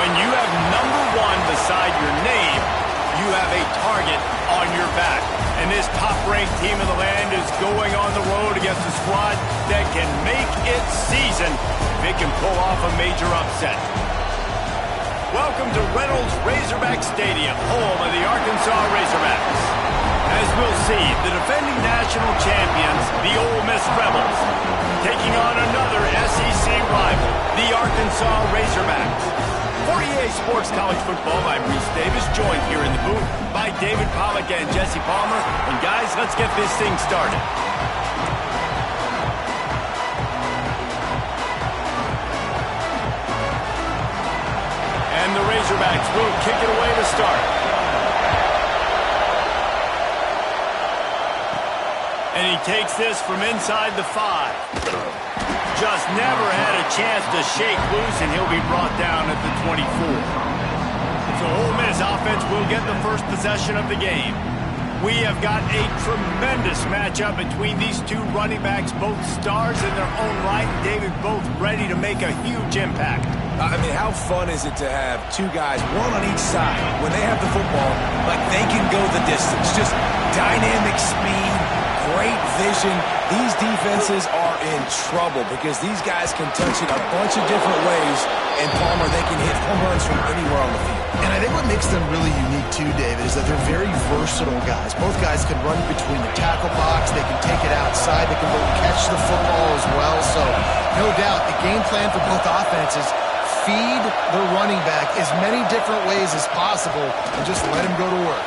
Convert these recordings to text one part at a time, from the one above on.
When you have number 1 beside your name, you have a target on your back. And this top-ranked team in the land is going on the road against a squad that can make its season if it can pull off a major upset. Welcome to Reynolds Razorback Stadium, home of the Arkansas Razorbacks. As we'll see, the defending national champions, the Ole Miss Rebels, taking on another SEC rival, the Arkansas Razorbacks. For EA Sports College Football, I'm Reese Davis, joined here in the booth by David Pollack and Jesse Palmer. And guys, let's get this thing started. And the Razorbacks will kick it away to start. And he takes this from inside the 5. Just never had a chance to shake loose, and he'll be brought down at the 24. So Ole Miss offense will get the first possession of the game. We have got a tremendous matchup between these two running backs, both stars in their own right. David, both ready to make a huge impact. I mean, how fun is it to have two guys, one on each side, when they have the football, like they can go the distance. Just dynamic speed, great vision. These defenses are in trouble because these guys can touch it a bunch of different ways, and Palmer, they can hit home runs from anywhere on the field. And I think what makes them really unique too, David, is that they're very versatile guys. Both guys can run between the tackle box, they can take it outside, they can both catch the football as well. So no doubt the game plan for both offenses, feed the running back as many different ways as possible and just let him go to work.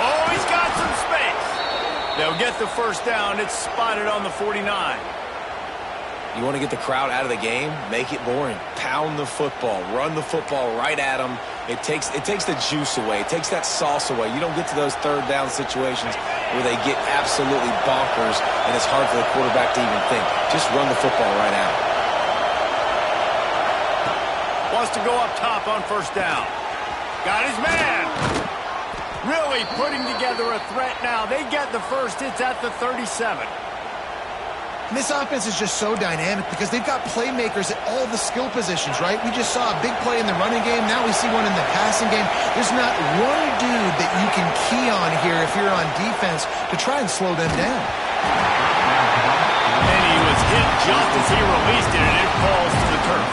Oh, he's got some space. They'll get the first down. It's spotted on the 49. You want to get the crowd out of the game? Make it boring. Pound the football. Run the football right at them. It takes the juice away. It takes that sauce away. You don't get to those third down situations where they get absolutely bonkers and it's hard for the quarterback to even think. Just run the football right out. Wants to go up top on first down. Got his man. Really putting together a threat now. They get the first. It's at the 37. And this offense is just so dynamic because they've got playmakers at all the skill positions, right? We just saw a big play in the running game. Now we see one in the passing game. There's not one dude that you can key on here if you're on defense to try and slow them down. And he was hit just as he released it, and it falls to the turf.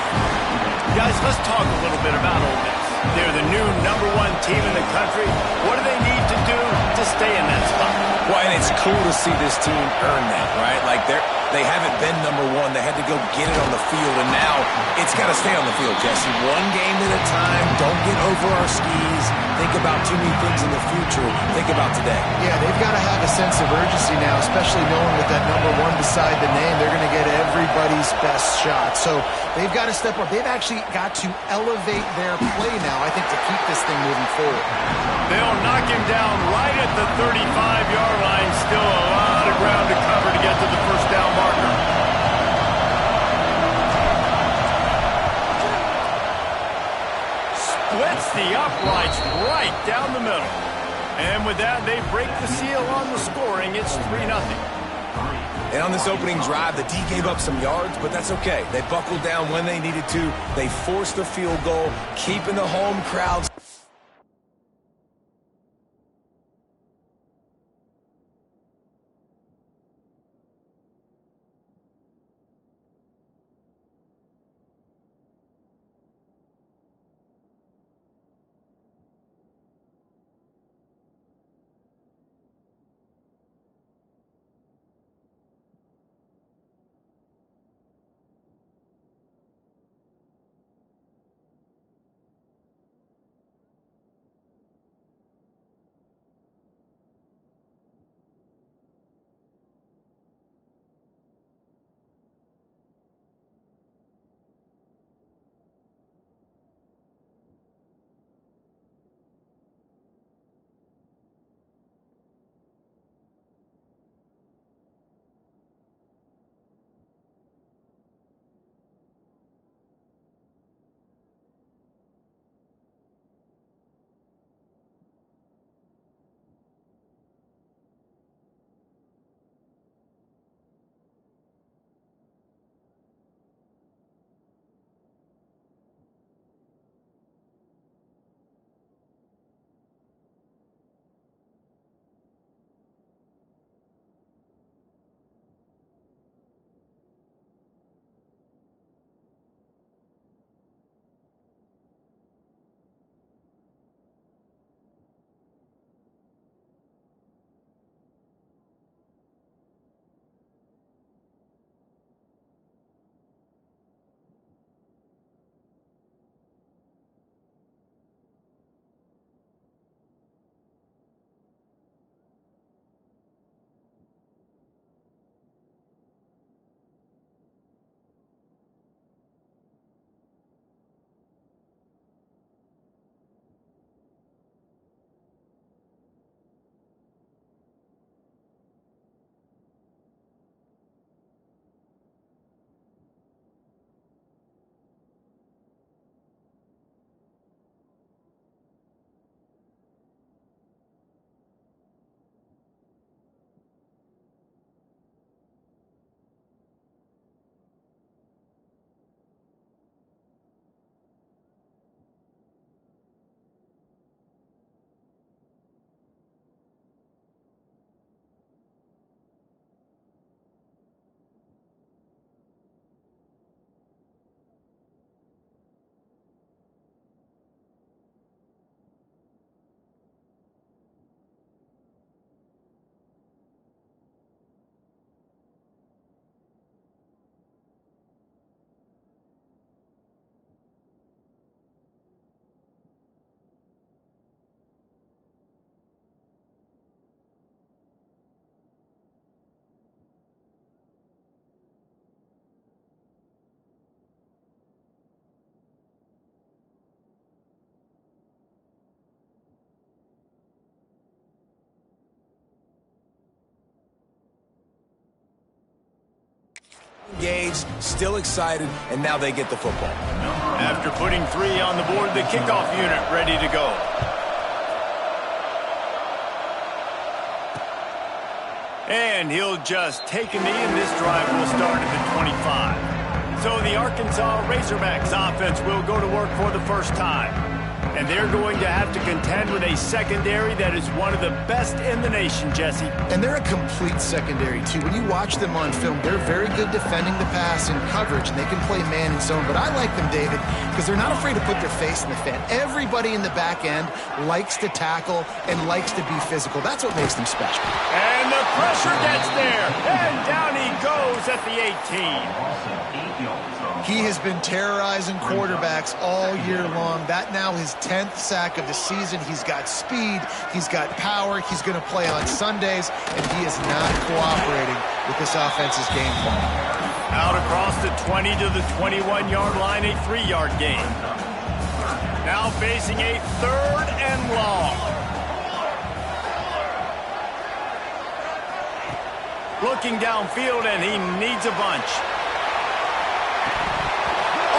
Guys, let's talk a little bit about Ole Miss. They're the new #1 team in the country. What do they need to do to stay in that spot? Well, and it's cool to see this team earn that, right? Like they haven't been #1. They had to go get it on the field, and now it's got to stay on the field, Jesse. One game at a time. Don't get over our skis. Think about too many things in the future. Think about today. Yeah, they've got to have a sense of urgency now, especially knowing with that #1 beside the name, they're going to get everybody's best shot. So they've got to step up. They've actually got to elevate their play now, I think, to keep this thing moving forward. They'll knock him down right at the 35-yard line. Still a lot of ground to cover to get to the first down marker. Splits the uprights right down the middle. And with that, they break the seal on the scoring. It's 3-0. And on this opening drive, the D gave up some yards, but that's okay. They buckled down when they needed to. They forced the field goal, keeping the home crowds. engaged, still excited, and now they get the football. After putting 3 on the board, the kickoff unit ready to go. And he'll just take a knee, and this drive will start at the 25. So the Arkansas Razorbacks offense will go to work for the first time. And they're going to have to contend with a secondary that is one of the best in the nation, Jesse. And they're a complete secondary, too. When you watch them on film, they're very good defending the pass and coverage, and they can play man and zone. But I like them, David, because they're not afraid to put their face in the fan. Everybody in the back end likes to tackle and likes to be physical. That's what makes them special. And the pressure gets there, and down he goes at the 18. He has been terrorizing quarterbacks all year long. That now his 10th sack of the season. He's got speed. He's got power. He's going to play on Sundays, and he is not cooperating with this offense's game plan. Out across the 20 to the 21-yard line, a 3-yard gain. Now facing a 3rd and long. Looking downfield, and he needs a bunch.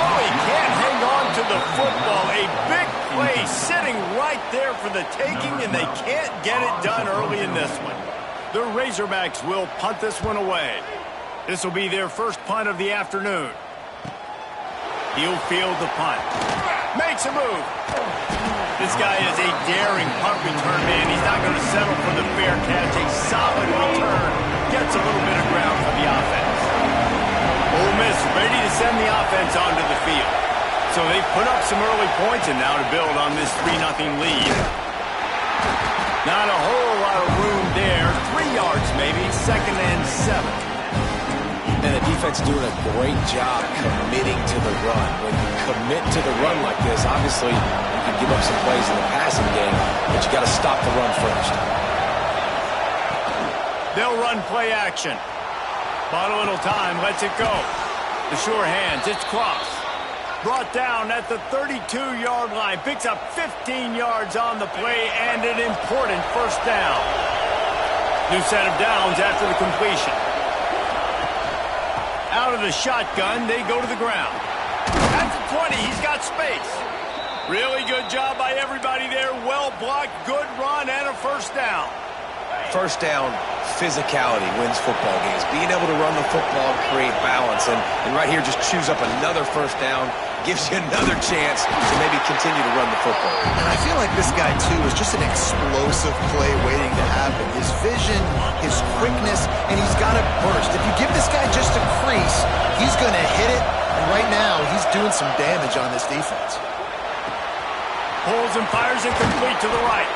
Oh, he can't hang on to the football. A big play sitting right there for the taking, and they can't get it done early in this one. The Razorbacks will punt this one away. This will be their first punt of the afternoon. He'll field the punt. Makes a move. This guy is a daring punt return man. He's not going to settle for the fair catch. A solid return. Gets a little bit of ground for the offense. Ole Miss ready to send the offense onto the field. So they've put up some early points, and now to build on this 3-0 lead. Not a whole lot of room there. 3 yards maybe, 2nd and 7. And the defense doing a great job committing to the run. When you commit to the run like this, obviously you can give up some plays in the passing game, but you got to stop the run first. They'll run play action. Bought a little time, lets it go. The sure hands, it's Cross. Brought down at the 32-yard line. Picks up 15 yards on the play and an important first down. New set of downs after the completion. Out of the shotgun, they go to the ground. At the 20, he's got space. Really good job by everybody there. Well blocked, good run, and a first down. First down, physicality wins football games. Being able to run the football and create balance. And right here, just choose up another first down. Gives you another chance to maybe continue to run the football. And I feel like this guy, too, is just an explosive play waiting to happen. His vision, his quickness, and he's got to burst. If you give this guy just a crease, he's going to hit it. And right now, he's doing some damage on this defense. Pulls and fires it complete to the right.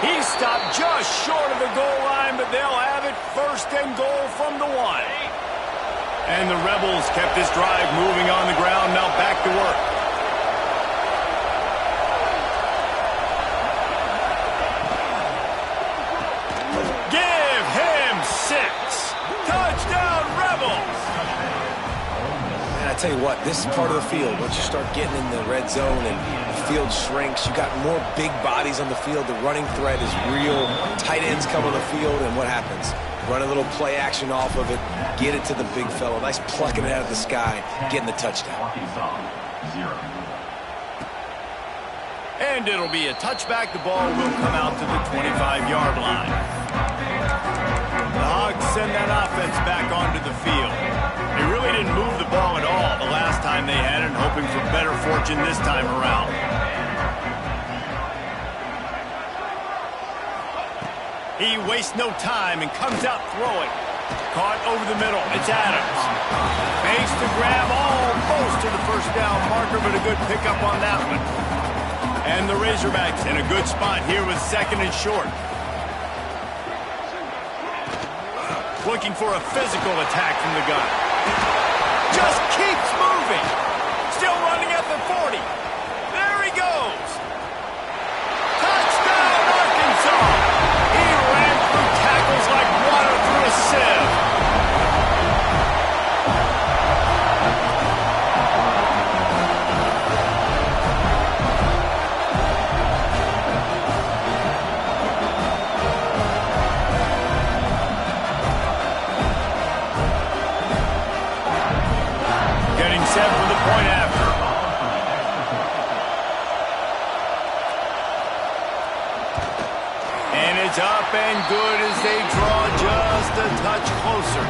He stopped just short of the goal line, but they'll have it 1st and goal from the 1. And the Rebels kept this drive moving on the ground. Now back to work. Give him 6. Touchdown, Rebels. And I tell you what, this is part of the field. Once you start getting in the red zone and the field shrinks, you got more big bodies on the field. The running threat is real. Tight ends come on the field, and what happens? Run a little play action off of it, get it to the big fellow. Nice plucking it out of the sky, getting the touchdown. And it'll be a touchback. The ball will come out to the 25-yard line. The Hogs send that offense back onto the field. They really didn't move the ball at all the last time they had it, hoping for better fortune this time around. He wastes no time and comes out throwing. Caught over the middle. It's Adams. Fakes to grab almost to the first down marker, but a good pickup on that one. And the Razorbacks in a good spot here with 2nd and short. Looking for a physical attack from the gun. Just keeps moving. Still running at the 40. There he goes. Touchdown, Arkansas. He ran through tackles like water through a sieve. Getting set for the point after. And it's up and good as they draw just a touch closer.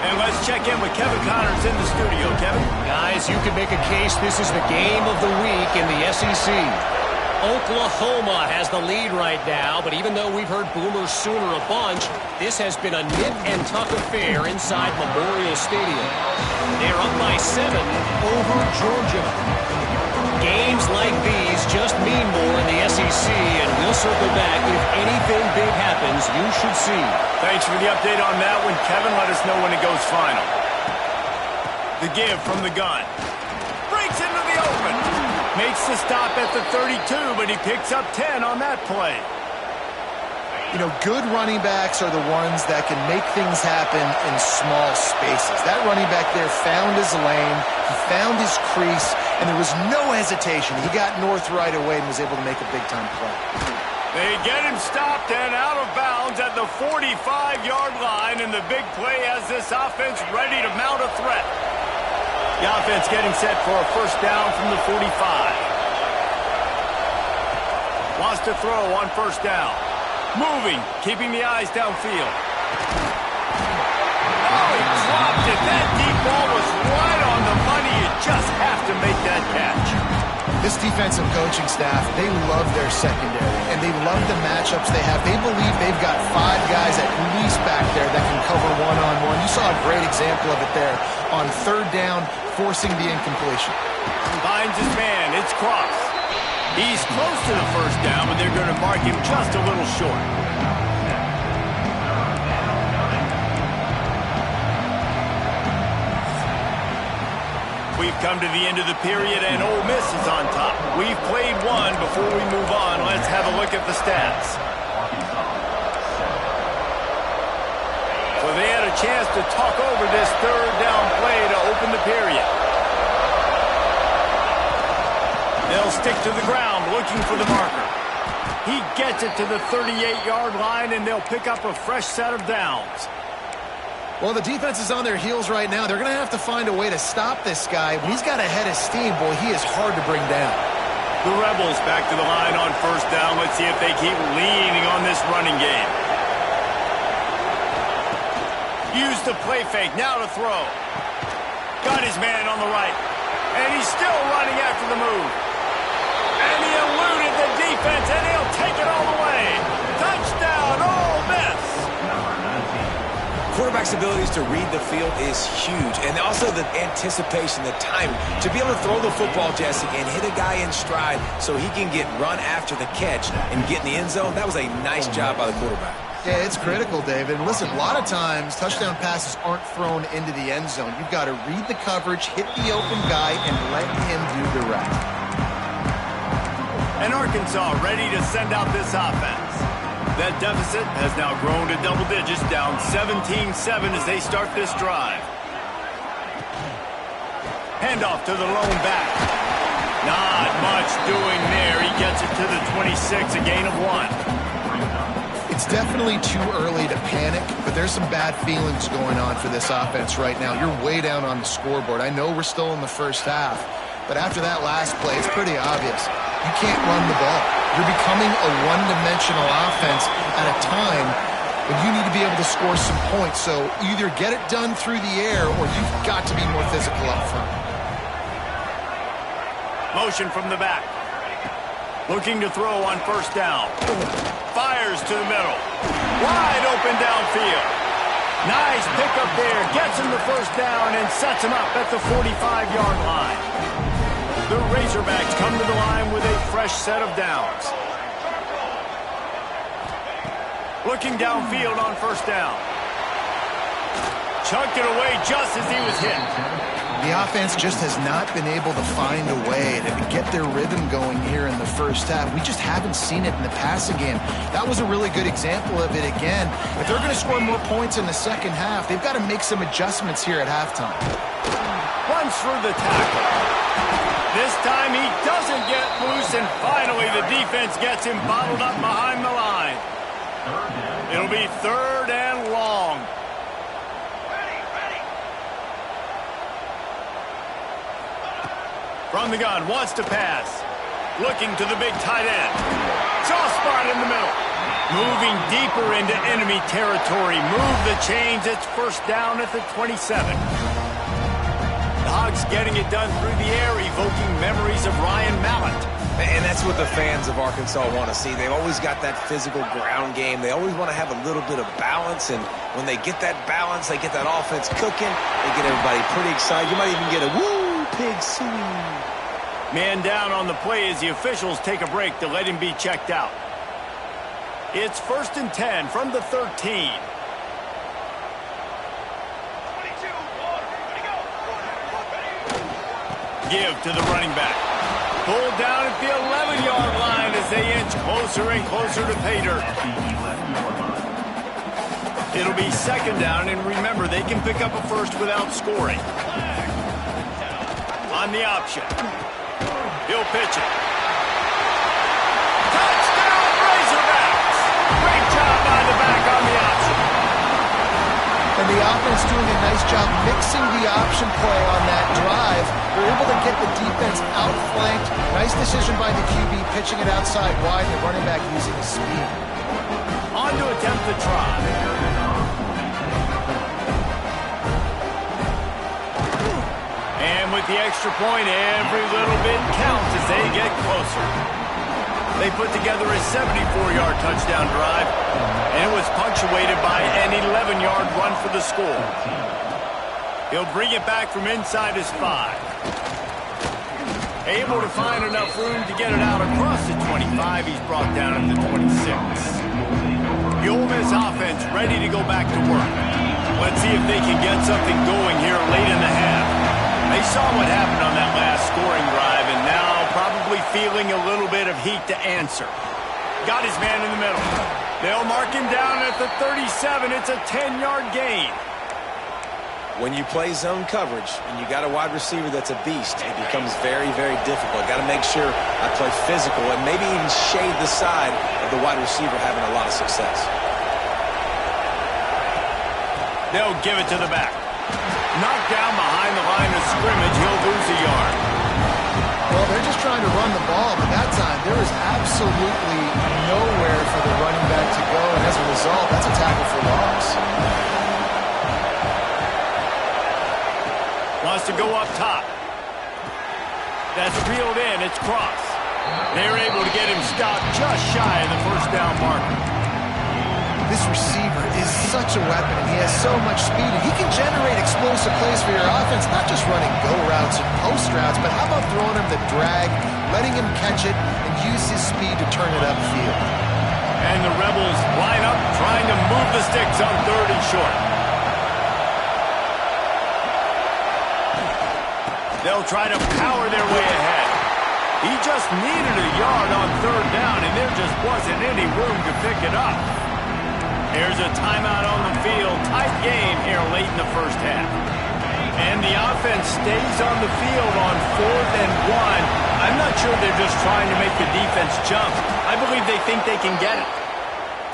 And let's check in with Kevin Connors in the studio. Kevin? Guys, you can make a case this is the game of the week in the SEC. Oklahoma has the lead right now, but even though we've heard Boomer Sooner a bunch, this has been a nip and tuck affair inside Memorial Stadium. They're up by 7 over Georgia. Games like these just mean more in the SEC, and we'll circle back. If anything big happens, you should see. Thanks for the update on that one, Kevin. Let us know when it goes final. The give from the gun. Breaks into the open. Makes the stop at the 32, but he picks up 10 on that play. You know, good running backs are the ones that can make things happen in small spaces. That running back there found his lane, he found his crease, and there was no hesitation. He got north right away and was able to make a big-time play. They get him stopped and out of bounds at the 45-yard line, and the big play has this offense ready to mount a threat. The offense getting set for a first down from the 45. Wants to throw on first down. Moving, keeping the eyes downfield. Oh, he dropped it. That deep ball was right on the money. You just have to make that catch. This defensive coaching staff, they love their secondary, and they love the matchups they have. They believe they've got 5 guys at least back there that can cover one-on-one. You saw a great example of it there on third down, forcing the incompletion. Finds his man. It's Cross. He's close to the first down, but they're going to mark him just a little short. We've come to the end of the period, and Ole Miss is on top. We've played one. Before we move on, let's have a look at the stats. So they had a chance to talk over this third down play to open the period. They'll stick to the ground looking for the marker. He gets it to the 38-yard line, and they'll pick up a fresh set of downs. Well, the defense is on their heels right now. They're going to have to find a way to stop this guy. When he's got a head of steam, boy, he is hard to bring down. The Rebels back to the line on first down. Let's see if they keep leaning on this running game. Use the play fake. Now to throw. Got his man on the right. And he's still running after the move. And he eluded the defense, and he'll take it all the way. Touchdown, Ole Miss. Quarterback's abilities to read the field is huge, and also the anticipation, the timing. To be able to throw the football, Jesse, and hit a guy in stride so he can get run after the catch and get in the end zone, that was a nice job by the quarterback. Yeah, it's critical, David. And listen, a lot of times, touchdown passes aren't thrown into the end zone. You've got to read the coverage, hit the open guy, and let him do the rest. And Arkansas ready to send out this offense. That deficit has now grown to double digits, down 17-7 as they start this drive. Handoff to the lone back. Not much doing there. He gets it to the 26, a gain of 1. It's definitely too early to panic, but there's some bad feelings going on for this offense right now. You're way down on the scoreboard. I know we're still in the first half, but after that last play, it's pretty obvious. You can't run the ball. You're becoming a one-dimensional offense at a time when you need to be able to score some points. So either get it done through the air or you've got to be more physical up front. Motion from the back. Looking to throw on first down. Fires to the middle. Wide open downfield. Nice pickup there. Gets him the first down and sets him up at the 45-yard line. The Razorbacks come to the line with a fresh set of downs. Looking downfield on first down. Chunked it away just as he was hit. The offense just has not been able to find a way to get their rhythm going here in the first half. We just haven't seen it in the passing game. That was a really good example of it again. If they're going to score more points in the second half, they've got to make some adjustments here at halftime. Runs through the tackle. This time he doesn't get loose, and finally the defense gets him bottled up behind the line. It'll be third and long. From the gun, wants to pass. Looking to the big tight end. Soft spot in the middle. Moving deeper into enemy territory. Move the chains. It's first down at the 27. The Hogs getting it done through the air, evoking memories of Ryan Mallett. And that's what the fans of Arkansas want to see. They've always got that physical ground game. They always want to have a little bit of balance, and when they get that balance, they get that offense cooking, they get everybody pretty excited. You might even get a woo, pig sue. Man down on the play as the officials take a break to let him be checked out. It's 1st and 10 from the 13. Give to the running back. Pulled down at the 11-yard line as they inch closer and closer to pay dirt. It'll be 2nd down, and remember, they can pick up a first without scoring. On the option. He'll pitch it. Touchdown, Razorbacks! Great job by the back on the option. And the offense doing a nice job mixing the option play on that drive. They're able to get the defense outflanked. Nice decision by the QB, pitching it outside wide, and the running back using his speed. On to attempt the try. And with the extra point, every little bit counts as they get closer. They put together a 74-yard touchdown drive, and it was punctuated by an 11-yard run for the score. He'll bring it back from inside his 5. Able to find enough room to get it out across the 25. He's brought down at the 26. The Ole Miss offense ready to go back to work. Let's see if they can get something going here late in the half. They saw what happened on that last scoring drive, and now probably feeling a little bit of heat to answer. Got his man in the middle. They'll mark him down at the 37. It's a 10-yard gain. When you play zone coverage and you got a wide receiver that's a beast, it becomes very, very difficult. Got to make sure I play physical and maybe even shade the side of the wide receiver having a lot of success. They'll give it to the back. Knocked down behind the line of scrimmage. He'll lose a yard. Well, they're just trying to run the ball, but that time there was absolutely nowhere for the running back to go, and as a result, that's a tackle for loss. Wants to go up top. That's reeled in. It's Cross. They're able to get him stopped just shy of the first down marker. This receiver is such a weapon, and he has so much speed, and he can generate explosive plays for your offense, not just running go routes and post routes, but how about throwing him the drag, letting him catch it, and use his speed to turn it upfield. And the Rebels line up, trying to move the sticks on 3rd and short. They'll try to power their way ahead. He just needed a yard on 3rd down, and there just wasn't any room to pick it up. Here's a timeout on the field. Tight game here late in the first half. And the offense stays on the field on 4th and 1. I'm not sure they're just trying to make the defense jump. I believe they think they can get it.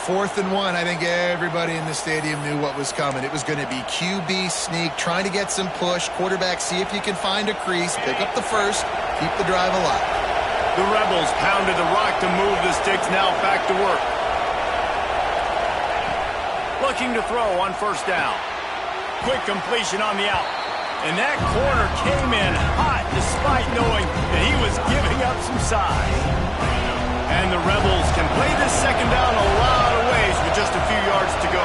4th and 1, I think everybody in the stadium knew what was coming. It was going to be QB sneak, trying to get some push. Quarterback, see if you can find a crease, pick up the first, keep the drive alive. The Rebels pounded the rock to move the sticks, now back to work. Looking to throw on 1st down. Quick completion on the out. And that corner came in hot despite knowing that he was giving up some size. And the Rebels can play this 2nd down a lot of ways with just a few yards to go.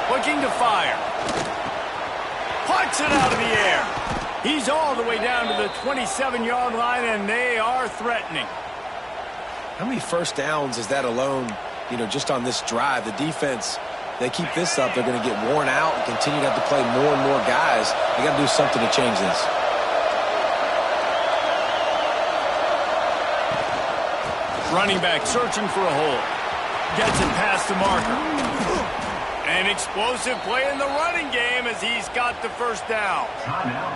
Looking to fire. Puts it out of the air. He's all the way down to the 27-yard line, and they are threatening. How many first downs is that alone, just on this drive? The defense, they keep this up, they're going to get worn out and continue to have to play more and more guys. They got to do something to change this. Running back searching for a hole. Gets it past the marker. An explosive play in the running game as he's got the 1st down.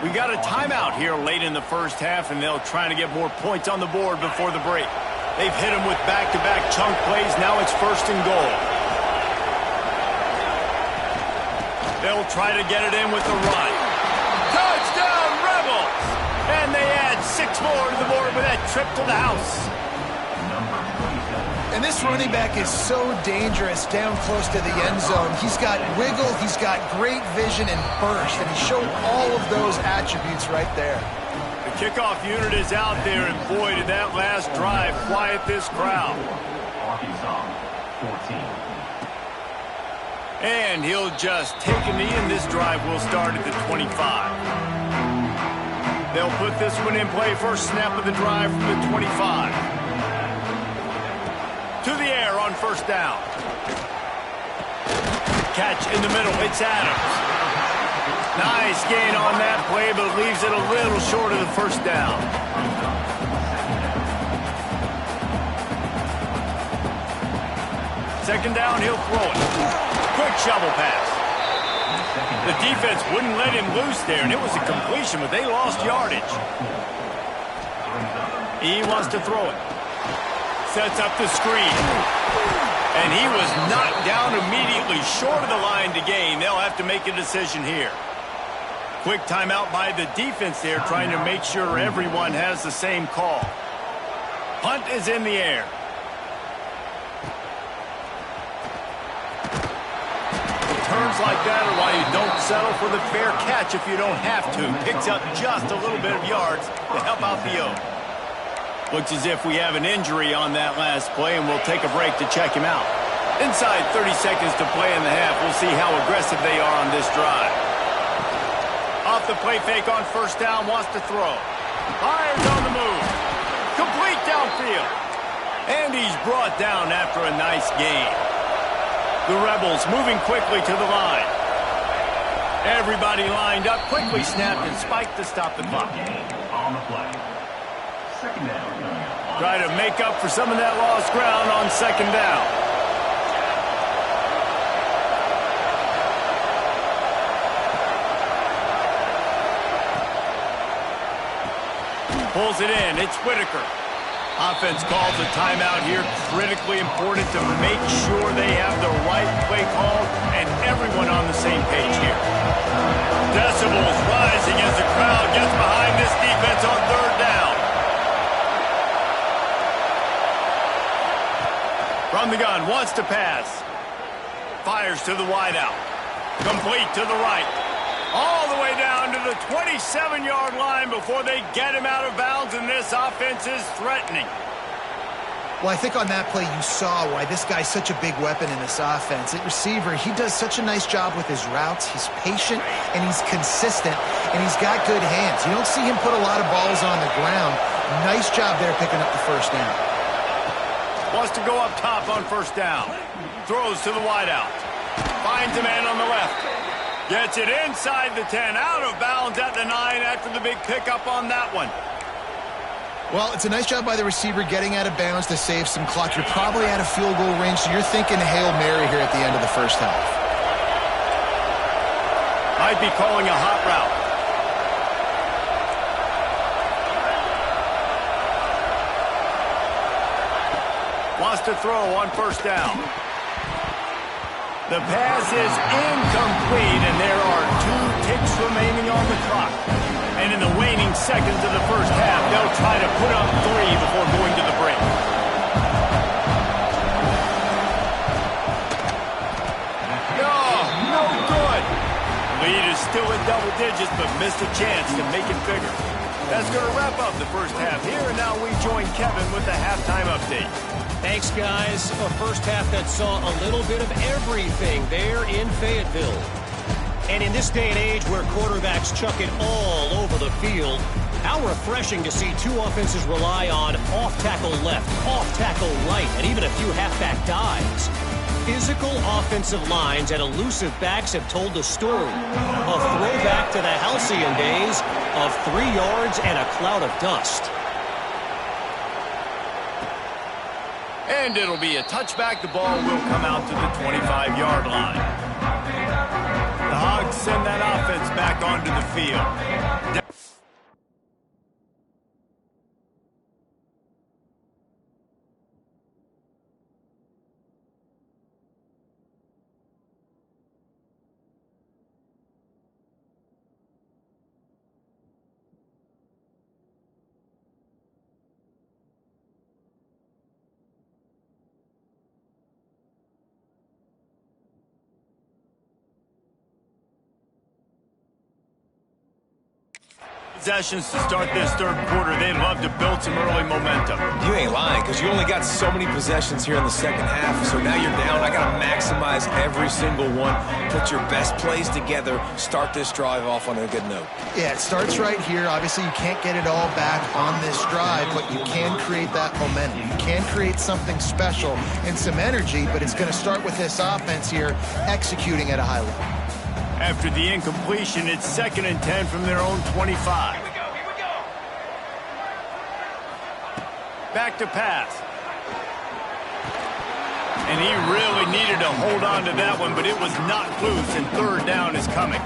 We got a timeout here late in the first half, and they'll try to get more points on the board before the break. They've hit him with back-to-back chunk plays. Now it's 1st and goal. They'll try to get it in with the run. Touchdown, Rebels! And they add 6 more to the board with that trip to the house. And this running back is so dangerous down close to the end zone. He's got wiggle, he's got great vision and burst, and he showed all of those attributes right there. The kickoff unit is out there, and boy, did that last drive quiet this crowd. And he'll just take a knee, and this drive will start at the 25. They'll put this one in play first snap of the drive from the 25. To the air on first down. Catch in the middle. It's Adams. Nice gain on that play, but leaves it a little short of the first down. Second down, he'll throw it. Quick shovel pass. The defense wouldn't let him loose there, and it was a completion, but they lost yardage. He wants to throw it. Sets up the screen. And he was knocked down immediately short of the line to gain. They'll have to make a decision here. Quick timeout by the defense there, trying to make sure everyone has the same call. Punt is in the air. Turns like that are why you don't settle for the fair catch if you don't have to. Picks up just a little bit of yards to help out the O. Looks as if we have an injury on that last play, and we'll take a break to check him out. Inside 30 seconds to play in the half. We'll see how aggressive they are on this drive. Off the play fake on first down, wants to throw. Fires on the move. Complete downfield. And he's brought down after a nice gain. The Rebels moving quickly to the line. Everybody lined up, quickly snapped and spiked to stop the clock. On the play. Second down. Try to make up for some of that lost ground on second down. Pulls it in. It's Whitaker. Offense calls a timeout here. Critically important to make sure they have the right play called and everyone on the same page here. Decibels rising as the crowd gets behind this defense on third down. From the gun, wants to pass. Fires to the wideout. Complete to the right. All the way down to the 27-yard line before they get him out of bounds, and this offense is threatening. Well, I think on that play you saw why this guy's such a big weapon in this offense. At receiver, he does such a nice job with his routes. He's patient, and he's consistent, and he's got good hands. You don't see him put a lot of balls on the ground. Nice job there picking up the first down. Wants to go up top on first down. Throws to the wideout. Finds a man on the left. Gets it inside the 10. Out of bounds at the 9 after the big pickup on that one. Well, it's a nice job by the receiver getting out of bounds to save some clock. You're probably out of field goal range, so you're thinking Hail Mary here at the end of the first half. Might be calling a hot route. Wants to throw on first down. The pass is incomplete, and there are 2 ticks remaining on the clock. And in the waning seconds of the first half, they'll try to put up 3 before going to the break. No good. Lead is still in double digits, but missed a chance to make it bigger. That's going to wrap up the first half here, and now we join Kevin with the halftime update. Thanks, guys. A first half that saw a little bit of everything there in Fayetteville. And in this day and age where quarterbacks chuck it all over the field, how refreshing to see 2 offenses rely on off-tackle left, off-tackle right, and even a few halfback dives. Physical offensive lines and elusive backs have told the story. A throwback to the halcyon days of 3 yards and a cloud of dust. And it'll be a touchback. The ball will come out to the 25-yard line. The Hogs send that offense back onto the field. possessions to start this third quarter. They'd love to build some early momentum. You ain't lying, because you only got so many possessions here in the second half, so now you're down. I got to maximize every single one, put your best plays together, start this drive off on a good note. Yeah, it starts right here. Obviously, you can't get it all back on this drive, but you can create that momentum. You can create something special and some energy, but it's going to start with this offense here executing at a high level. After the incompletion, it's 2nd and 10 from their own 25. Here we go. Back to pass. And he really needed to hold on to that one, but it was knocked loose, and third down is coming.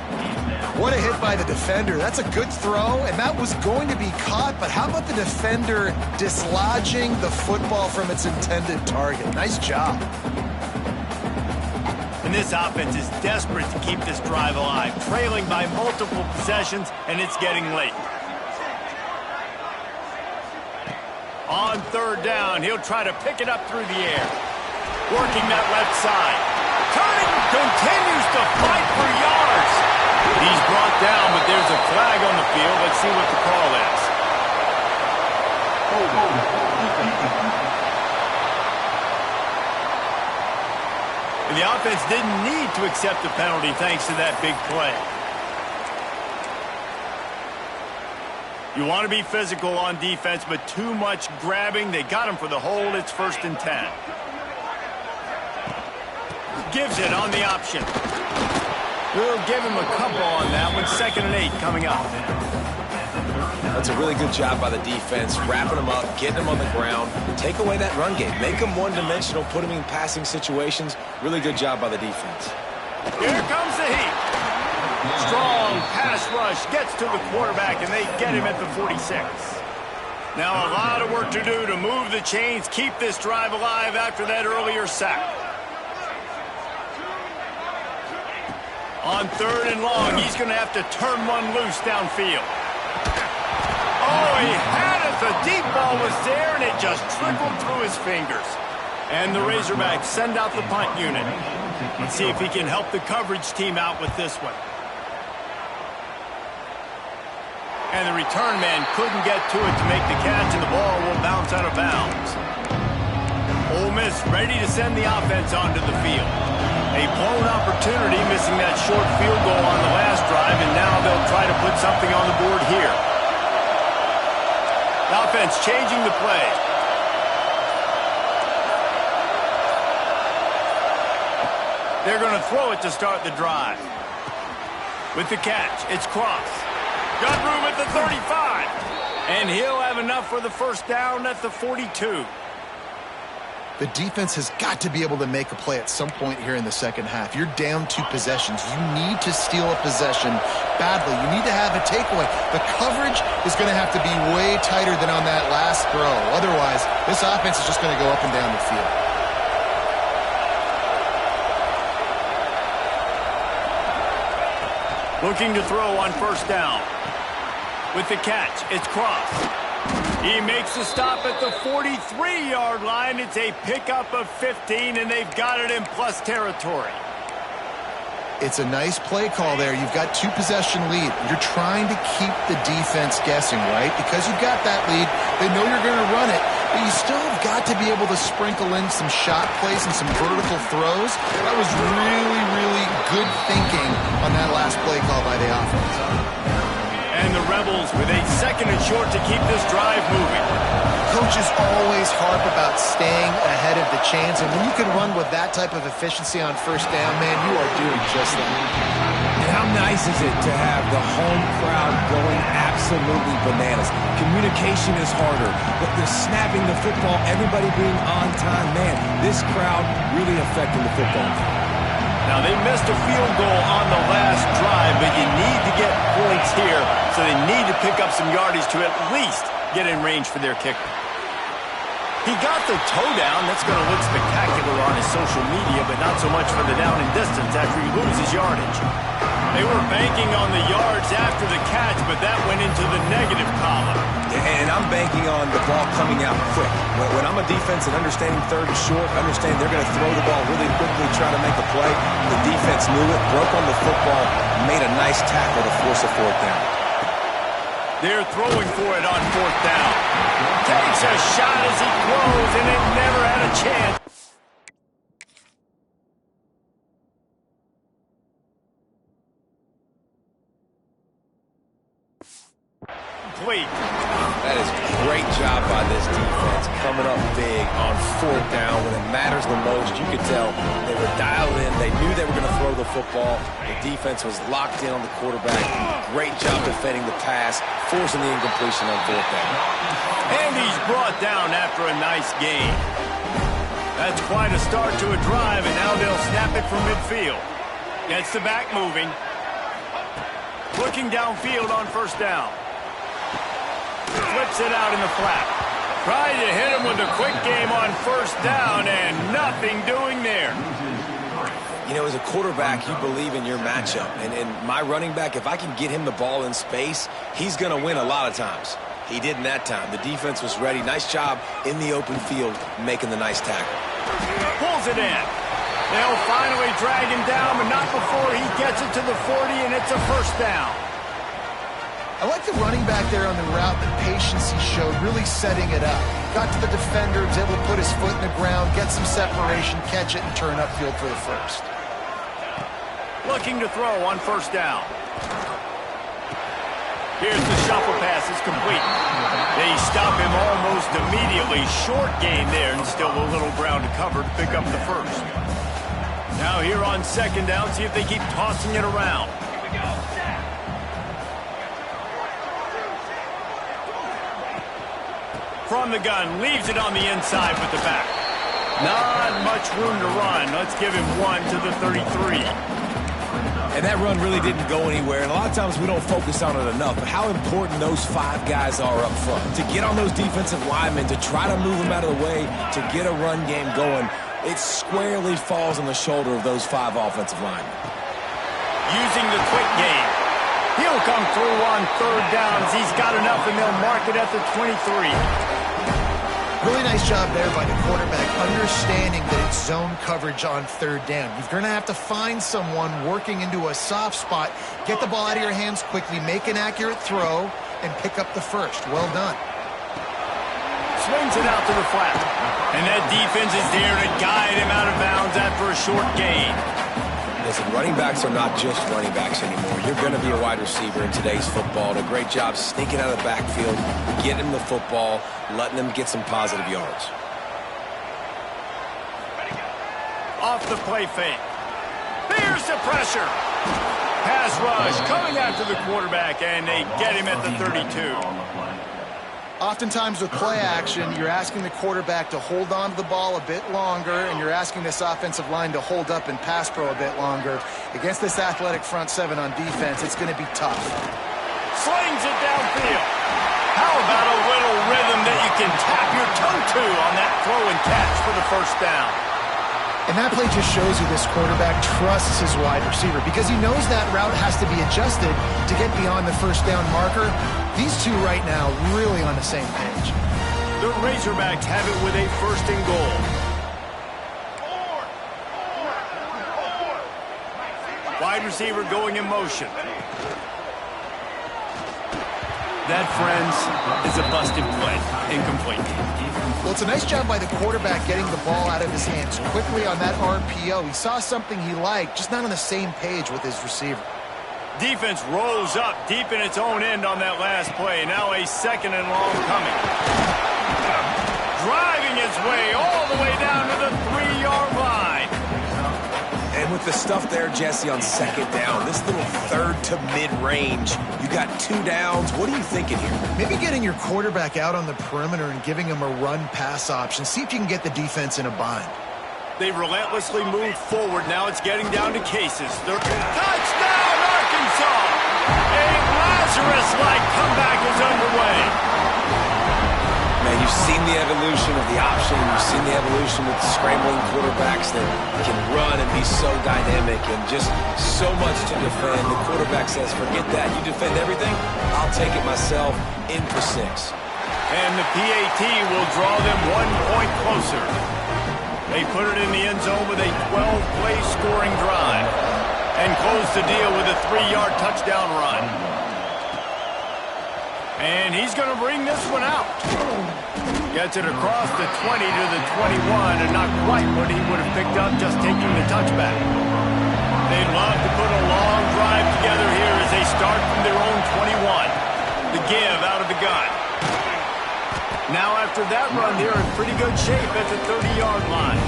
What a hit by the defender. That's a good throw, and that was going to be caught, but how about the defender dislodging the football from its intended target? Nice job. And this offense is desperate to keep this drive alive, trailing by multiple possessions, and it's getting late. On third down, he'll try to pick it up through the air. Working that left side. Turning, continues to fight for yards. He's brought down, but there's a flag on the field. Let's see what the call is. And the offense didn't need to accept the penalty thanks to that big play. You want to be physical on defense, but too much grabbing. They got him for the hold. It's 1st and 10. Gives it on the option. We'll give him a couple on that one. 2nd and 8 coming up. That's a really good job by the defense, wrapping them up, getting them on the ground. Take away that run game. Make them one-dimensional, put them in passing situations. Really good job by the defense. Here comes the heat. Strong pass rush gets to the quarterback, and they get him at the 46. Now a lot of work to do to move the chains, keep this drive alive after that earlier sack. On 3rd and long, he's going to have to turn one loose downfield. Oh, he had it. The deep ball was there, and it just trickled through his fingers. And the Razorbacks send out the punt unit. Let's see if he can help the coverage team out with this one. And the return man couldn't get to it to make the catch, and the ball will bounce out of bounds. Ole Miss ready to send the offense onto the field. A blown opportunity, missing that short field goal on the last drive, and now they'll try to put something on the board here. The offense changing the play. They're going to throw it to start the drive. With the catch, it's Cross. Got room at the 35. And he'll have enough for the first down at the 42. The defense has got to be able to make a play at some point here in the second half. You're down 2 possessions. You need to steal a possession badly. You need to have a takeaway. The coverage is going to have to be way tighter than on that last throw. Otherwise, this offense is just going to go up and down the field. Looking to throw on 1st down. With the catch, it's Cross. He makes a stop at the 43-yard line. It's a pickup of 15, and they've got it in plus territory. It's a nice play call there. You've got 2-possession lead. You're trying to keep the defense guessing, right? Because you've got that lead, they know you're going to run it, but you still have got to be able to sprinkle in some shot plays and some vertical throws. That was really, really good thinking on that last play call by the offense. And the Rebels with a 2nd and short to keep this drive moving. Coaches always harp about staying ahead of the chains, and when you can run with that type of efficiency on 1st down, man, you are doing just that. And how nice is it to have the home crowd going absolutely bananas? Communication is harder, but they're snapping the football, everybody being on time. Man, this crowd really affecting the football. Now, they missed a field goal on the last drive, but you need to get points here, so they need to pick up some yardage to at least get in range for their kicker. He got the toe down. That's going to look spectacular on his social media, but not so much for the down and distance after he loses yardage. They were banking on the yards after the catch, but that went into the negative column. And I'm banking on the ball coming out quick. When I'm a defense and understanding 3rd and short, understand they're going to throw the ball really quickly, try to make a play. The defense knew it, broke on the football, made a nice tackle to force a 4th down. They're throwing for it on 4th down. Takes a shot as he throws, and it never had a chance. Complete. That is a great job by this defense, coming up big on 4th down when it matters the most. You could tell they were dialed in. They knew they were going to throw the football. The defense was locked in on the quarterback. Great job defending the pass, forcing the incompletion on 4th down. And he's brought down after a nice gain. That's quite a start to a drive, and now they'll snap it from midfield. Gets the back moving. Looking downfield on 1st down. Flips it out in the flat. Trying to hit him with a quick game on 1st down, and nothing doing there. You know, as a quarterback, you believe in your matchup. And my running back, if I can get him the ball in space, he's going to win a lot of times. He did in that time. The defense was ready. Nice job in the open field making the nice tackle. Pulls it in. They'll finally drag him down, but not before he gets it to the 40, and it's a 1st down. I like the running back there on the route, the patience he showed, really setting it up. Got to the defender, was able to put his foot in the ground, get some separation, catch it, and turn upfield for the 1st. Looking to throw on 1st down. Here's the shuffle pass. It's complete. They stop him almost immediately. Short gain there, and still a little ground to cover to pick up the 1st. Now here on 2nd down, see if they keep tossing it around. From the gun, leaves it on the inside with the back. Not much room to run. Let's give him 1 to the 33. And that run really didn't go anywhere. And a lot of times we don't focus on it enough. But how important those 5 guys are up front. To get on those defensive linemen, to try to move them out of the way, to get a run game going, it squarely falls on the shoulder of those 5 offensive linemen. Using the quick game. He'll come through on 3rd downs. He's got enough, and they'll mark it at the 23. Really nice job there by the quarterback, understanding that it's zone coverage on 3rd down. You're going to have to find someone working into a soft spot, get the ball out of your hands quickly, make an accurate throw, and pick up the 1st. Well done. Swings it out to the flat. And that defense is there to guide him out of bounds after a short gain. Listen, running backs are not just running backs anymore. You're going to be a wide receiver in today's football. And a great job sneaking out of the backfield, getting him the football, letting them get some positive yards. Off the play fake. There's the pressure. Pass rush coming after the quarterback, and they get him at the 32. Oftentimes with play action, you're asking the quarterback to hold on to the ball a bit longer, and you're asking this offensive line to hold up and pass pro a bit longer. Against this athletic front 7 on defense, it's going to be tough. Slings it downfield. How about a little rhythm that you can tap your toe to on that throw and catch for the 1st down? And that play just shows you this quarterback trusts his wide receiver because he knows that route has to be adjusted to get beyond the 1st down marker. These two right now really on the same page. The Razorbacks have it with a 1st and goal. Wide receiver going in motion. That, friends, is a busted play. Incomplete. Well, it's a nice job by the quarterback getting the ball out of his hands quickly on that RPO. He saw something he liked, just not on the same page with his receiver. Defense rolls up deep in its own end on that last play. Now a 2nd and long coming. Driving his way all the way down to the 3-yard line. And with the stuff there, Jesse, on 2nd down, this little 3rd to mid-range, you got 2 downs. What are you thinking here? Maybe getting your quarterback out on the perimeter and giving him a run-pass option. See if you can get the defense in a bind. They relentlessly move forward. Now it's getting down to cases. Touchdown, Arkansas! A Lazarus-like comeback is underway. Man, you've seen the evolution of the option. You've seen the evolution with scrambling quarterbacks that can run and be so dynamic and just so much to defend. The quarterback says, forget that. You defend everything, I'll take it myself in for 6. And the PAT will draw them 1 point closer. They put it in the end zone with a 12-play scoring drive and close the deal with a 3-yard touchdown run. And he's going to bring this one out. Gets it across the 20 to the 21, and not quite what he would have picked up just taking the touchback. They'd love to put a long drive together here as they start from their own 21. The give out of the gun. Now after that run, they're in pretty good shape at the 30-yard line.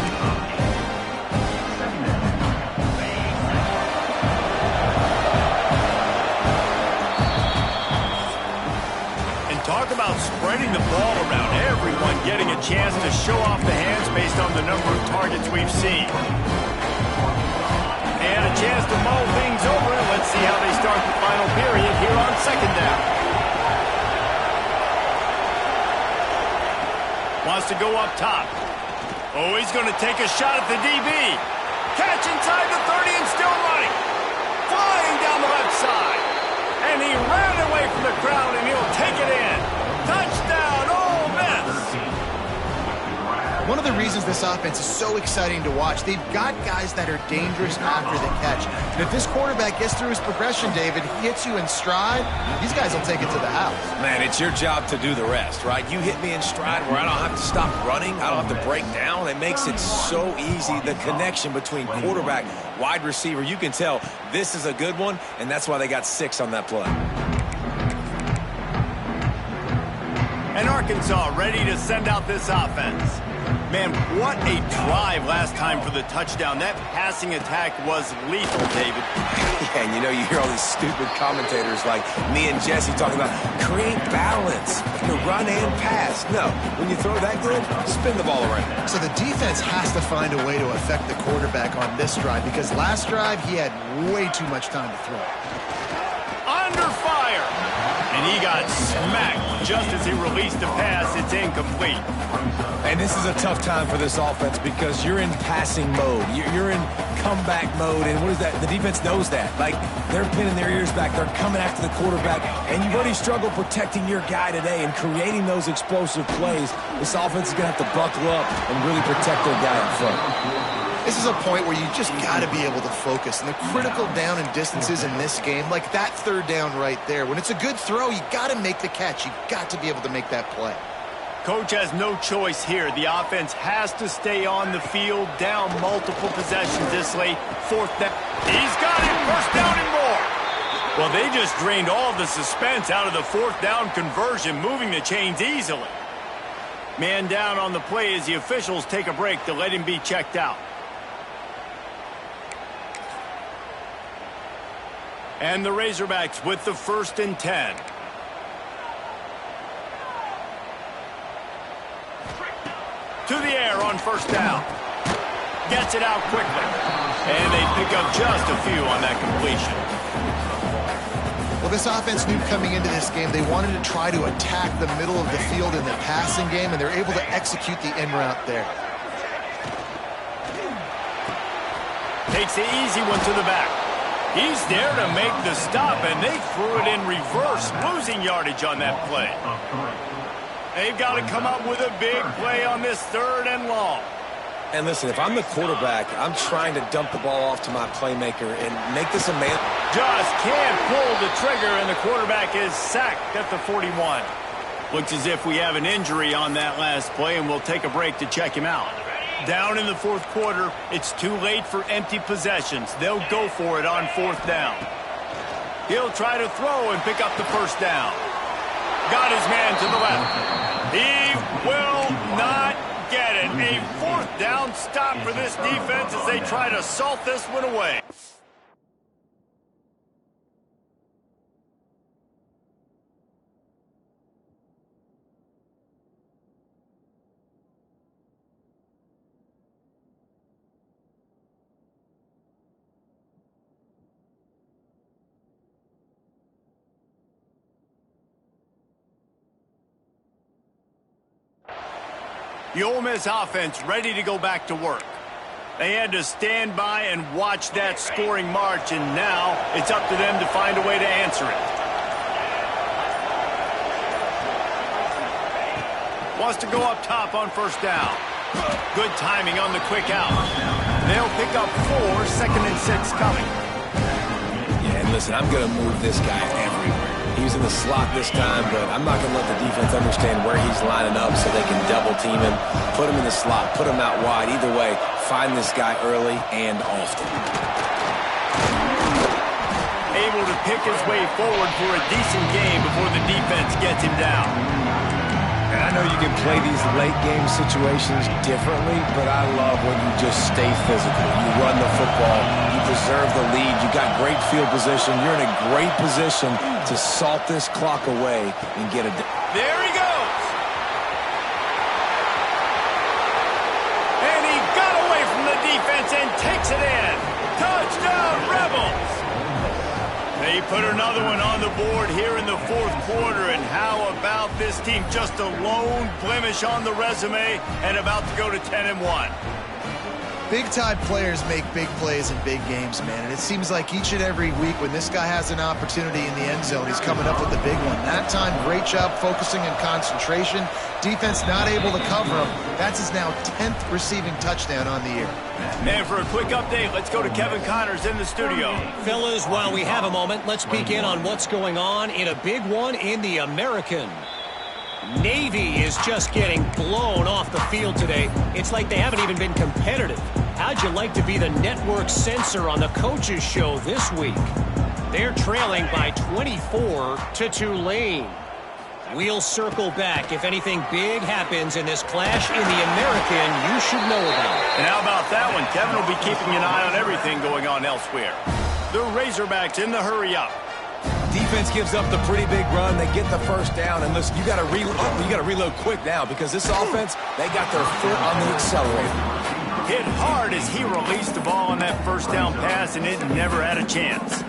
And talk about spreading the ball around, everyone getting a chance to show off the hands based on the number of targets we've seen. And a chance to mull things over. Let's see how they start the final period here on second down. Wants to go up top. Oh, he's going to take a shot at the DB. Catch inside the 30 and still running. Flying down the left side. And he ran away from the crowd, and he'll take it in. Touchdown, Ole Miss. One of the reasons this offense is so exciting to watch, they've got guys that are dangerous after the catch. And if this quarterback gets through his progression, David, hits you in stride, these guys will take it to the house. Man, it's your job to do the rest, right? You hit me in stride where I don't have to stop running. I don't have to break down. It makes it so easy. The connection between quarterback, wide receiver, you can tell this is a good one, and that's why they got 6 on that play. And Arkansas ready to send out this offense. Man, what a drive last time for the touchdown. That passing attack was lethal, David. Yeah, and you hear all these stupid commentators like me and Jesse talking about create balance, run and pass. No, when you throw that good, spin the ball around. So the defense has to find a way to affect the quarterback on this drive because last drive he had way too much time to throw. Under fire. And he got smacked just as he released the pass. It's incomplete. And this is a tough time for this offense because you're in passing mode. You're in comeback mode. And what is that? The defense knows that. Like, they're pinning their ears back. They're coming after the quarterback. And you've already struggled protecting your guy today and creating those explosive plays. This offense is going to have to buckle up and really protect their guy in front. This is a point where you just got to be able to focus. And the critical down and distances in this game, like that third down right there, when it's a good throw, you got to make the catch. You got to be able to make that play. Coach has no choice here. The offense has to stay on the field, down multiple possessions this late. Fourth down. He's got it. First down and more. Well, they just drained all the suspense out of the fourth down conversion, moving the chains easily. Man down on the play as the officials take a break to let him be checked out. And the Razorbacks with the 1st and 10. To the air on first down. Gets it out quickly. And they pick up just a few on that completion. Well, this offense knew coming into this game they wanted to try to attack the middle of the field in the passing game, and they're able to execute the in route there. Takes the easy one to the back. He's there to make the stop, and they threw it in reverse, losing yardage on that play. They've got to come up with a big play on this 3rd and long. And listen, if I'm the quarterback, I'm trying to dump the ball off to my playmaker and make this a man. Just can't pull the trigger, and the quarterback is sacked at the 41. Looks as if we have an injury on that last play, and we'll take a break to check him out. Down in the 4th quarter, it's too late for empty possessions. They'll go for it on 4th down. He'll try to throw and pick up the first down. Got his man to the left. He will not get it. A 4th down stop for this defense as they try to salt this one away. The Ole Miss offense ready to go back to work. They had to stand by and watch that scoring march, and now it's up to them to find a way to answer it. Wants to go up top on first down. Good timing on the quick out. They'll pick up 4, 2nd and 6 coming. Yeah, and listen, I'm going to move this guy everywhere. He's in the slot this time, but I'm not going to let the defense understand where he's lining up so they can double team him, put him in the slot, put him out wide. Either way, find this guy early and often. Able to pick his way forward for a decent game before the defense gets him down. And I know you can play these late game situations differently, but I love when you just stay physical. You run the football, you preserve the lead, you got great field position. You're in a great position to salt this clock away and get a... There he goes! And he got away from the defense and takes it in. Touchdown, Rebels! They put another one on the board here in the fourth quarter, and how about this team? Just a lone blemish on the resume and about to go to 10-1. Big-time players make big plays in big games, man, and it seems like each and every week when this guy has an opportunity in the end zone, he's coming up with a big one. That time, great job focusing and concentration. Defense not able to cover him. That's his now 10th receiving touchdown on the year. And for a quick update, let's go to Kevin Connors in the studio. Fellas, while we have a moment, let's peek in on what's going on in a big one in the American. Navy is just getting blown off the field today. It's like they haven't even been competitive. How'd you like to be the network censor on the coaches show this week? They're trailing by 24 to Tulane. We'll circle back if anything big happens in this clash in the American you should know about. And how about that one? Kevin will be keeping an eye on everything going on elsewhere. The Razorbacks in the hurry-up. Defense gives up the pretty big run. They get the first down. And listen, you got to reload quick now because this offense, they got their foot on the accelerator. Hit hard as he released the ball on that first down pass, and it never had a chance.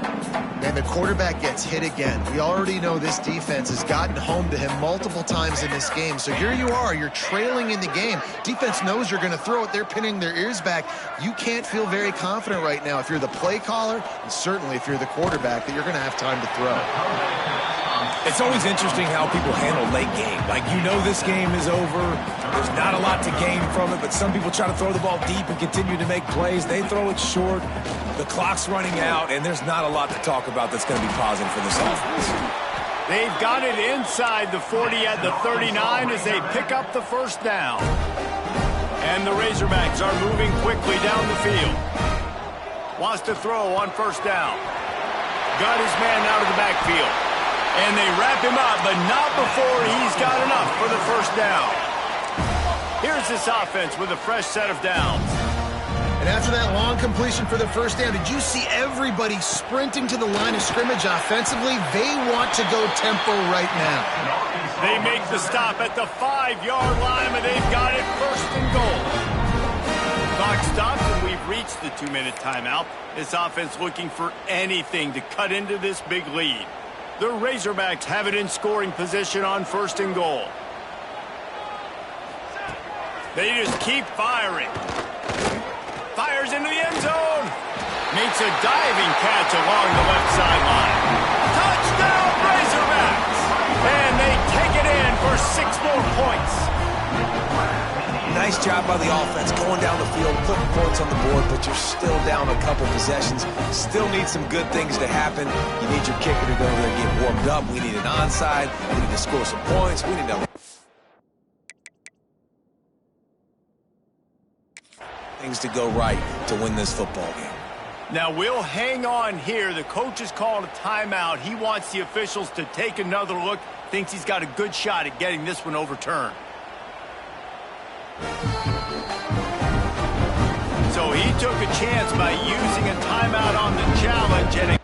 And the quarterback gets hit again. We already know this defense has gotten home to him multiple times in this game. So here you are, you're trailing in the game. Defense knows you're going to throw it. They're pinning their ears back. You can't feel very confident right now if you're the play caller, and certainly if you're the quarterback, that you're going to have time to throw. It's always interesting how people handle late game. Like, you know this game is over. There's not a lot to gain from it, but some people try to throw the ball deep and continue to make plays. They throw it short. The clock's running out, and there's not a lot to talk about that's going to be positive for this offense. They've got it inside the 40 at the 39 as they pick up the first down. And the Razorbacks are moving quickly down the field. Wants to throw on first down. Got his man out of the backfield. And they wrap him up, but not before he's got enough for the first down. Here's this offense with a fresh set of downs. And after that long completion for the first down, did you see everybody sprinting to the line of scrimmage offensively? They want to go tempo right now. They make the stop at the 5-yard line, but they've got it first and goal. Clock stops, and we've reached the 2-minute timeout. This offense looking for anything to cut into this big lead. The Razorbacks have it in scoring position on first and goal. They just keep firing. Fires into the end zone. Makes a diving catch along the left sideline. Touchdown, Razorbacks! And they take it in for 6 more points. Nice job by the offense going down the field, putting points on the board, but you're still down a couple possessions. Still need some good things to happen. You need your kicker to go over there and get warmed up. We need an onside. We need to score some points. We need to... things to go right to win this football game. Now, we'll hang on here. The coach has called a timeout. He wants the officials to take another look. Thinks he's got a good shot at getting this one overturned. So he took a chance by using a timeout on the challenge, and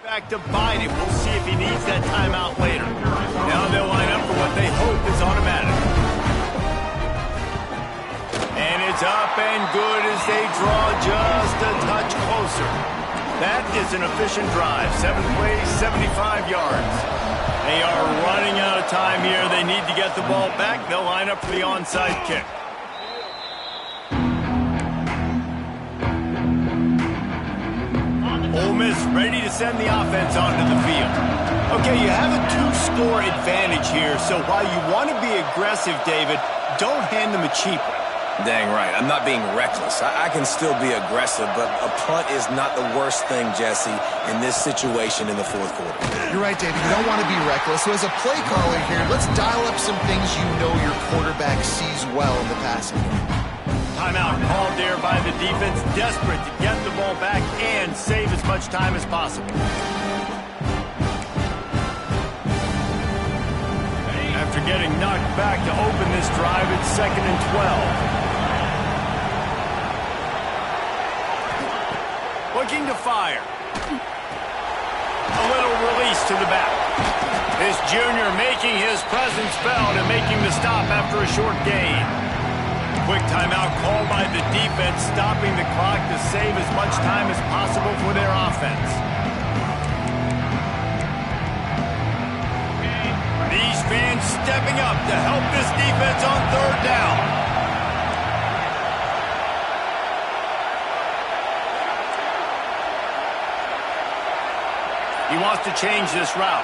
Back to Biden. We'll see if he needs that timeout later. Now they'll line up for what they hope is automatic. And it's up and good as they draw just a touch closer. That is an efficient drive. 7 plays, 75 yards. They are running out of time here. They need to get the ball back. They'll line up for the onside kick. Ole Miss ready to send the offense onto the field. Okay, you have a 2-score advantage here, so while you want to be aggressive, David, don't hand them a cheap one. Dang right. I'm not being reckless. I can still be aggressive, but a punt is not the worst thing, Jesse, in this situation in the fourth quarter. You're right, David. You don't want to be reckless. So as a play caller here, let's dial up some things you know your quarterback sees well in the passing game. Timeout called there by the defense, desperate to get the ball back and save as much time as possible. After getting knocked back to open this drive, it's 2nd and 12. Looking to fire. A little release to the back. This junior making his presence felt and making the stop after a short gain. Quick timeout called by the defense, stopping the clock to save as much time as possible for their offense. These fans stepping up to help this defense on 3rd down. He wants to change this route.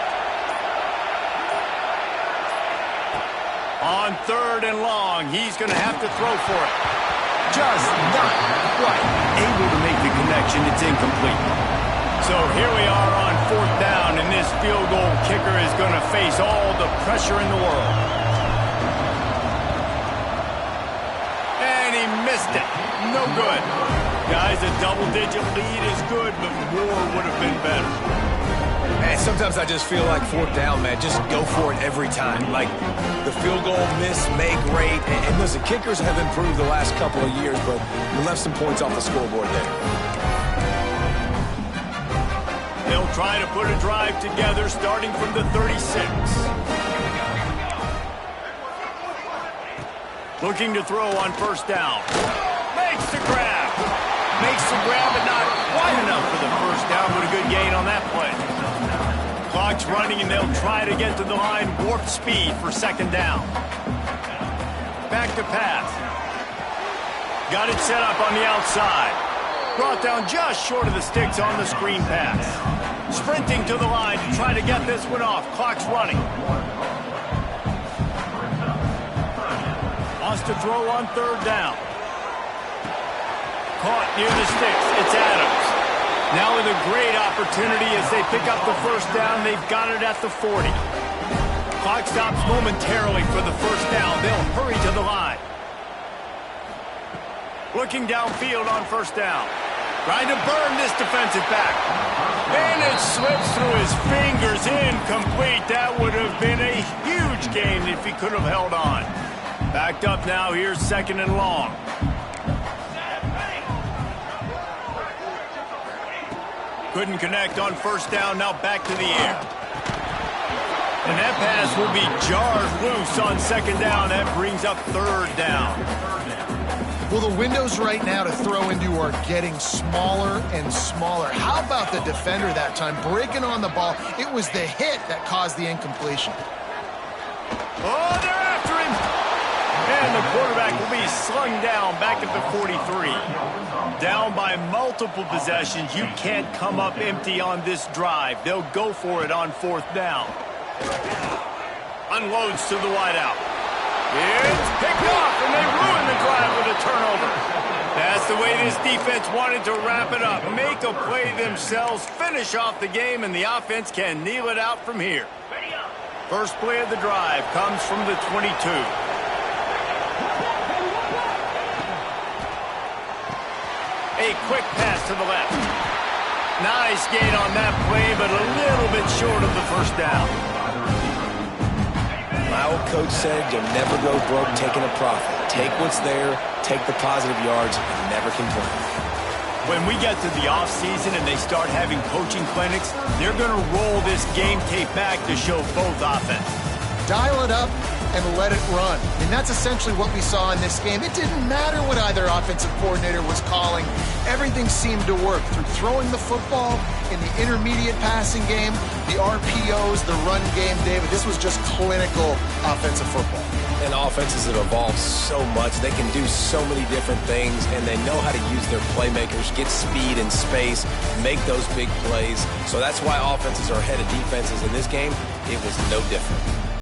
On 3rd and long, he's going to have to throw for it. Just not quite able to make the connection. It's incomplete. So here we are on 4th down, and this field goal kicker is going to face all the pressure in the world. And he missed it. No good. Guys, a double-digit lead is good, but more would have been better. Man, sometimes I just feel like 4th down, man. Just go for it every time. Like the field goal miss, make great. And listen, kickers have improved the last couple of years, but you left some points off the scoreboard there. They'll try to put a drive together starting from the 36. Looking to throw on 1st down. Makes the grab. Makes the grab, but not quite enough for the 1st down, but a good gain on that play. Clock's running, and they'll try to get to the line warp speed for 2nd down. Back to pass. Got it set up on the outside. Brought down just short of the sticks on the screen pass. Sprinting to the line to try to get this one off. Clock's running. Wants to throw on 3rd down. Caught near the sticks. It's Adams. Now with a great opportunity as they pick up the 1st down. They've got it at the 40. Clock stops momentarily for the 1st down. They'll hurry to the line. Looking downfield on 1st down. Trying to burn this defensive back. And it slips through his fingers. Incomplete. That would have been a huge gain if he could have held on. Backed up now. Here's 2nd and long. Couldn't connect on 1st down, now back to the air. And that pass will be jarred loose on 2nd down. That brings up 3rd down. Well, the windows right now to throw into are getting smaller and smaller. How about the defender that time breaking on the ball? It was the hit that caused the incompletion. Oh, they're after him. And the quarterback will be slung down back at the 43. Down by multiple possessions. You can't come up empty on this drive. They'll go for it on 4th down. Unloads to the wideout. It's picked off, and they ruin the drive with a turnover. That's the way this defense wanted to wrap it up. Make a play themselves, finish off the game, and the offense can kneel it out from here. First play of the drive comes from the 22. A quick pass to the left. Nice gain on that play, but a little bit short of the 1st down. My old coach said you'll never go broke taking a profit. Take what's there, take the positive yards, and never complain. When we get to the offseason and they start having coaching clinics, they're going to roll this game tape back to show both offenses. Dial it up and let it run. I mean, that's essentially what we saw in this game. It didn't matter what either offensive coordinator was calling. Everything seemed to work through throwing the football in the intermediate passing game, the RPOs, the run game, David. This was just clinical offensive football. And offenses have evolved so much. They can do so many different things, and they know how to use their playmakers, get speed and space, make those big plays. So that's why offenses are ahead of defenses in this game. It was no different.